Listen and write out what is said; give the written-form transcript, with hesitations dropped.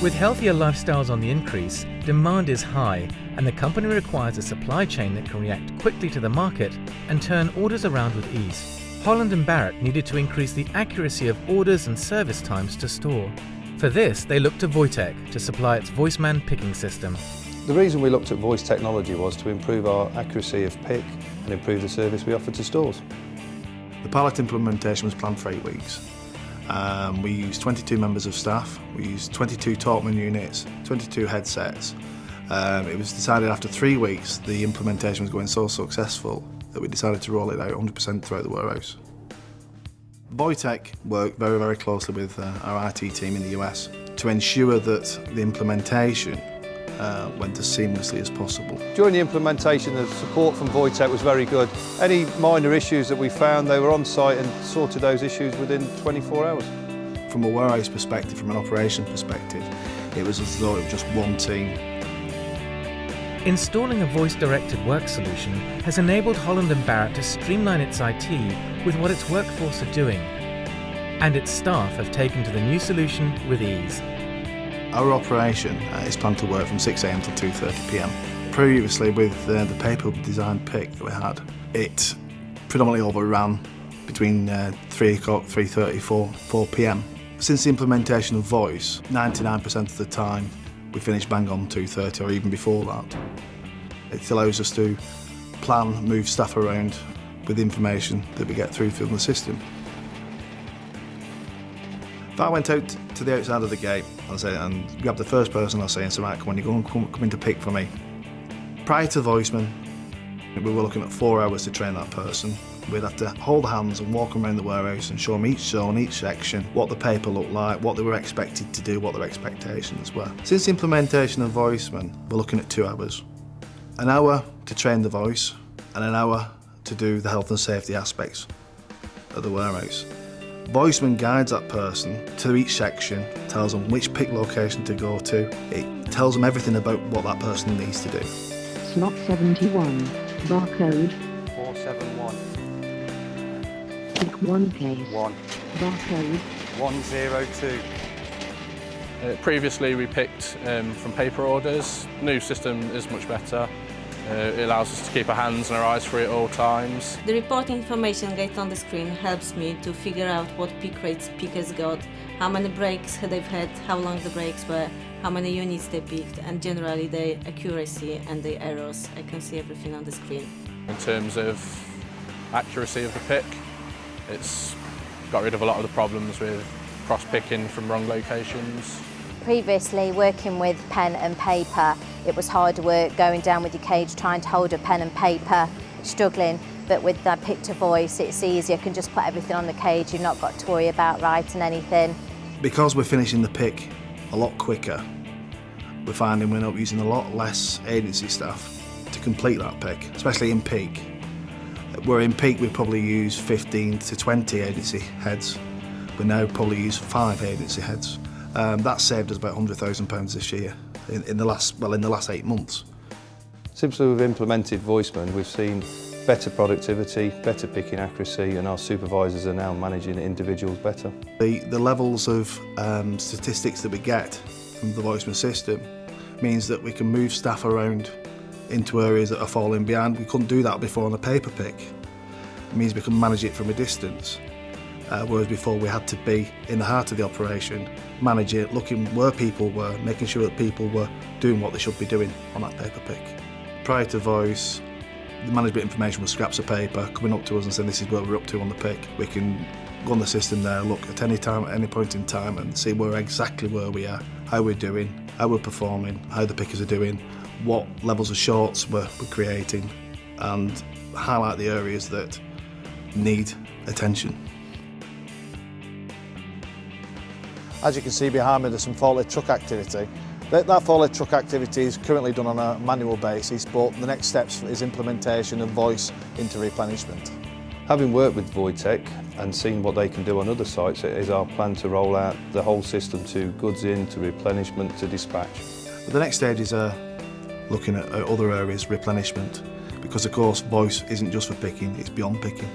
With healthier lifestyles on the increase, demand is high, and the company requires a supply chain that can react quickly to the market and turn orders around with ease. Holland Barrett needed to increase the accuracy of orders and service times to store. For this, they looked to Voiteq to supply its Voiceman picking system. The reason we looked at voice technology was to improve our accuracy of pick and improve the service we offer to stores. The pilot implementation was planned for 8 weeks. We used 22 members of staff, we used 22 Talkman units, 22 headsets. It was decided after 3 weeks the implementation was going so successful that we decided to roll it out 100% throughout the warehouse. Voiteq worked very, very closely with our IT team in the US to ensure that the implementation went as seamlessly as possible. During the implementation, the support from Voiteq was very good. Any minor issues that we found, they were on site and sorted those issues within 24 hours. From a warehouse perspective, from an operation perspective, it was as though it was just one team. Installing a voice-directed work solution has enabled Holland Barrett to streamline its IT with what its workforce are doing, and its staff have taken to the new solution with ease. Our operation is planned to work from 6 AM till 2:30 PM. Previously, with the paper designed pick that we had, it predominantly overran between 3 o'clock, 3:30, 4 PM. Since the implementation of voice, 99% of the time we finish bang on 2:30 or even before that. It allows us to plan, move staff around with the information that we get through from the system. If I went out to the outside of the gate and grabbed the first person I'll say and say, right, come on, you go and come in to pick for me. Prior to voiceman, we were looking at 4 hours to train that person. We'd have to hold hands and walk around the warehouse and show them each zone, each section, what the paper looked like, what they were expected to do, what their expectations were. Since the implementation of voiceman, we're looking at 2 hours. An hour to train the voice and an hour to do the health and safety aspects of the warehouse. Voiceman guides that person to each section, tells them which pick location to go to. It tells them everything about what that person needs to do. Slot 71, barcode 471. Pick 1 case. 1. Barcode 102. Previously we picked from paper orders. The new system is much better. It allows us to keep our hands and our eyes free at all times. The reporting information get on the screen helps me to figure out what pick rates pickers got, how many breaks they've had, how long the breaks were, how many units they picked, and generally the accuracy and the errors. I can see everything on the screen. In terms of accuracy of the pick, it's got rid of a lot of the problems with cross-picking from wrong locations. Previously, working with pen and paper, it was harder work going down with your cage, trying to hold a pen and paper, struggling. But with the pick to voice, it's easier. You can just put everything on the cage. You've not got to worry about writing anything. Because we're finishing the pick a lot quicker, we're finding we're not using a lot less agency staff to complete that pick, especially in peak. Where in peak we probably use 15 to 20 agency heads. We now probably use 5 agency heads. That saved us about £100,000 this year in the last 8 months. Since we've implemented Voiceman, we've seen better productivity, better picking accuracy, and our supervisors are now managing individuals better. The levels of statistics that we get from the Voiceman system means that we can move staff around into areas that are falling behind. We couldn't do that before on a paper pick. It means we can manage it from a distance. Whereas before we had to be in the heart of the operation, manage it, looking where people were, making sure that people were doing what they should be doing on that paper pick. Prior to voice, the management information was scraps of paper coming up to us and saying this is where we're up to on the pick. We can go on the system there, look at any time, at any point in time and see exactly where we are, how we're doing, how we're performing, how the pickers are doing, what levels of shorts we're creating, and highlight the areas that need attention. As you can see behind me, there's some forklift truck activity. That forklift truck activity is currently done on a manual basis, but the next steps is implementation of voice into replenishment. Having worked with Voiteq and seen what they can do on other sites, it is our plan to roll out the whole system to goods in, to replenishment, to dispatch. But the next stage is looking at other areas, replenishment, because of course voice isn't just for picking, it's beyond picking.